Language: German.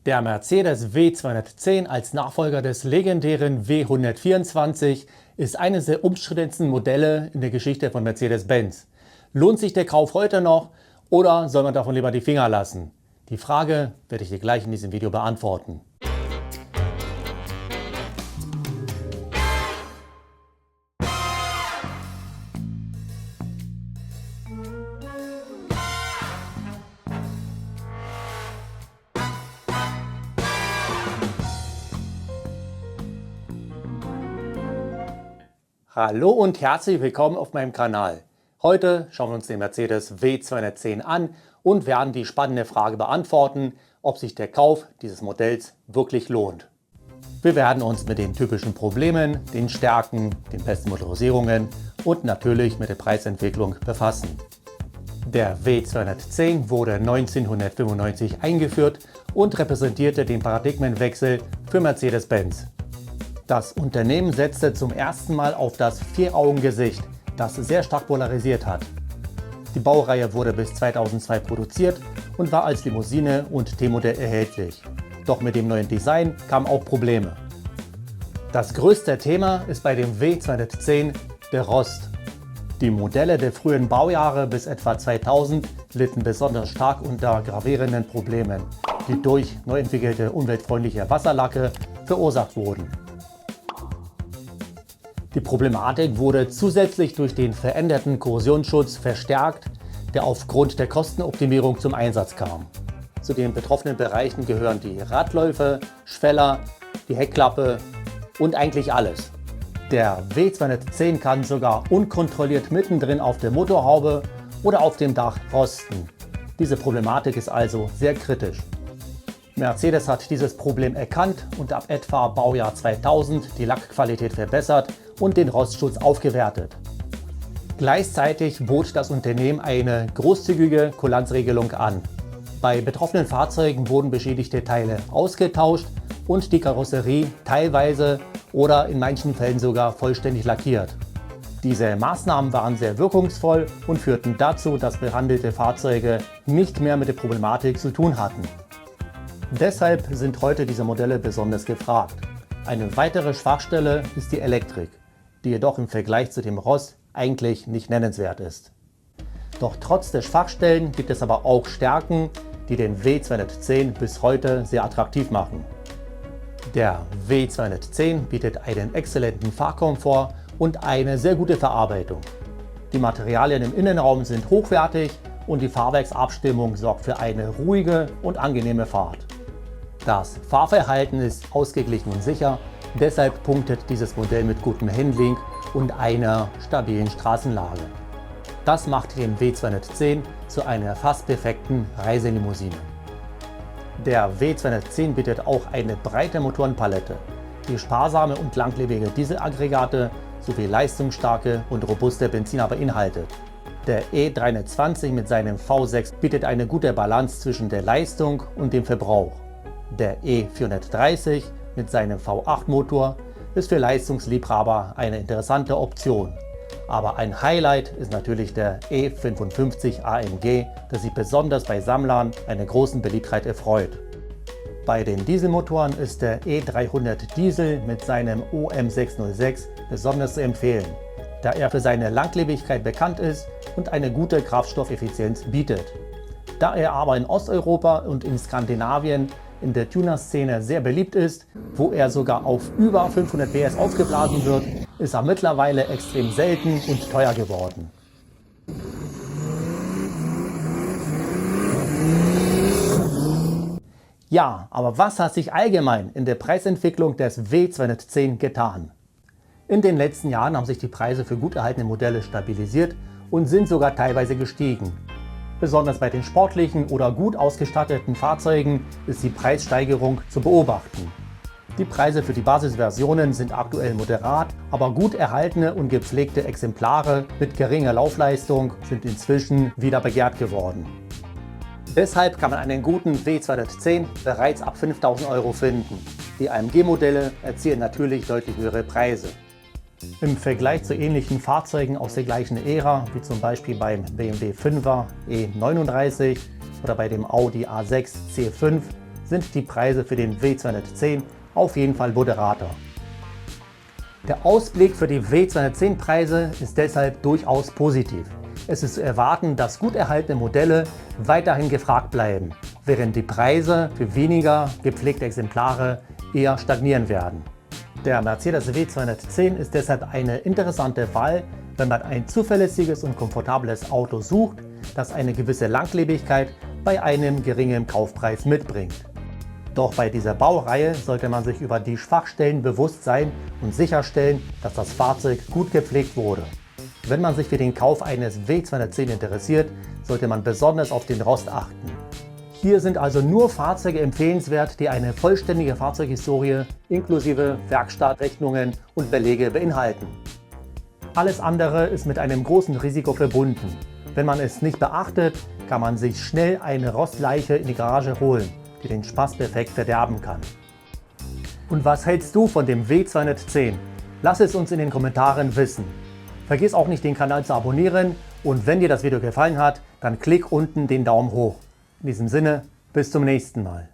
Der Mercedes W210 als Nachfolger des legendären W124 ist eines der umstrittensten Modelle in der Geschichte von Mercedes-Benz. Lohnt sich der Kauf heute noch oder soll man davon lieber die Finger lassen? Die Frage werde ich dir gleich in diesem Video beantworten. Hallo und herzlich willkommen auf meinem Kanal. Heute schauen wir uns den Mercedes W210 an und werden die spannende Frage beantworten, ob sich der Kauf dieses Modells wirklich lohnt. Wir werden uns mit den typischen Problemen, den Stärken, den besten Motorisierungen und natürlich mit der Preisentwicklung befassen. Der W210 wurde 1995 eingeführt und repräsentierte den Paradigmenwechsel für Mercedes-Benz. Das Unternehmen setzte zum ersten Mal auf das Vier-Augen-Gesicht, das sehr stark polarisiert hat. Die Baureihe wurde bis 2002 produziert und war als Limousine und T-Modell erhältlich. Doch mit dem neuen Design kamen auch Probleme. Das größte Thema ist bei dem W210 der Rost. Die Modelle der frühen Baujahre bis etwa 2000 litten besonders stark unter gravierenden Problemen, die durch neu entwickelte umweltfreundliche Wasserlacke verursacht wurden. Die Problematik wurde zusätzlich durch den veränderten Korrosionsschutz verstärkt, der aufgrund der Kostenoptimierung zum Einsatz kam. Zu den betroffenen Bereichen gehören die Radläufe, Schweller, die Heckklappe und eigentlich alles. Der W210 kann sogar unkontrolliert mittendrin auf der Motorhaube oder auf dem Dach rosten. Diese Problematik ist also sehr kritisch. Mercedes hat dieses Problem erkannt und ab etwa Baujahr 2000 die Lackqualität verbessert und den Rostschutz aufgewertet. Gleichzeitig bot das Unternehmen eine großzügige Kulanzregelung an. Bei betroffenen Fahrzeugen wurden beschädigte Teile ausgetauscht und die Karosserie teilweise oder in manchen Fällen sogar vollständig lackiert. Diese Maßnahmen waren sehr wirkungsvoll und führten dazu, dass behandelte Fahrzeuge nicht mehr mit der Problematik zu tun hatten. Deshalb sind heute diese Modelle besonders gefragt. Eine weitere Schwachstelle ist die Elektrik, die jedoch im Vergleich zu dem Rost eigentlich nicht nennenswert ist. Doch trotz der Schwachstellen gibt es aber auch Stärken, die den W210 bis heute sehr attraktiv machen. Der W210 bietet einen exzellenten Fahrkomfort und eine sehr gute Verarbeitung. Die Materialien im Innenraum sind hochwertig und die Fahrwerksabstimmung sorgt für eine ruhige und angenehme Fahrt. Das Fahrverhalten ist ausgeglichen und sicher, deshalb punktet dieses Modell mit gutem Handling und einer stabilen Straßenlage. Das macht den W210 zu einer fast perfekten Reiselimousine. Der W210 bietet auch eine breite Motorenpalette, die sparsame und langlebige Dieselaggregate sowie leistungsstarke und robuste Benziner beinhaltet. Der E320 mit seinem V6 bietet eine gute Balance zwischen der Leistung und dem Verbrauch. Der E430 mit seinem V8-Motor ist für Leistungsliebhaber eine interessante Option. Aber ein Highlight ist natürlich der E55 AMG, der sich besonders bei Sammlern einer großen Beliebtheit erfreut. Bei den Dieselmotoren ist der E300 Diesel mit seinem OM606 besonders zu empfehlen, da er für seine Langlebigkeit bekannt ist und eine gute Kraftstoffeffizienz bietet. Da er aber in Osteuropa und in Skandinavien in der Tuner-Szene sehr beliebt ist, wo er sogar auf über 500 PS aufgeblasen wird, ist er mittlerweile extrem selten und teuer geworden. Ja, aber was hat sich allgemein in der Preisentwicklung des W210 getan? In den letzten Jahren haben sich die Preise für gut erhaltene Modelle stabilisiert und sind sogar teilweise gestiegen. Besonders bei den sportlichen oder gut ausgestatteten Fahrzeugen ist die Preissteigerung zu beobachten. Die Preise für die Basisversionen sind aktuell moderat, aber gut erhaltene und gepflegte Exemplare mit geringer Laufleistung sind inzwischen wieder begehrt geworden. Deshalb kann man einen guten W210 bereits ab 5.000 € finden. Die AMG-Modelle erzielen natürlich deutlich höhere Preise. Im Vergleich zu ähnlichen Fahrzeugen aus der gleichen Ära, wie zum Beispiel beim BMW 5er E39 oder bei dem Audi A6 C5, sind die Preise für den W210 auf jeden Fall moderater. Der Ausblick für die W210-Preise ist deshalb durchaus positiv. Es ist zu erwarten, dass gut erhaltene Modelle weiterhin gefragt bleiben, während die Preise für weniger gepflegte Exemplare eher stagnieren werden. Der Mercedes W210 ist deshalb eine interessante Wahl, wenn man ein zuverlässiges und komfortables Auto sucht, das eine gewisse Langlebigkeit bei einem geringen Kaufpreis mitbringt. Doch bei dieser Baureihe sollte man sich über die Schwachstellen bewusst sein und sicherstellen, dass das Fahrzeug gut gepflegt wurde. Wenn man sich für den Kauf eines W210 interessiert, sollte man besonders auf den Rost achten. Hier sind also nur Fahrzeuge empfehlenswert, die eine vollständige Fahrzeughistorie inklusive Werkstattrechnungen und Belege beinhalten. Alles andere ist mit einem großen Risiko verbunden. Wenn man es nicht beachtet, kann man sich schnell eine Rostleiche in die Garage holen, die den Spaß perfekt verderben kann. Und was hältst du von dem W210? Lass es uns in den Kommentaren wissen. Vergiss auch nicht, den Kanal zu abonnieren, und wenn dir das Video gefallen hat, dann klick unten den Daumen hoch. In diesem Sinne, bis zum nächsten Mal.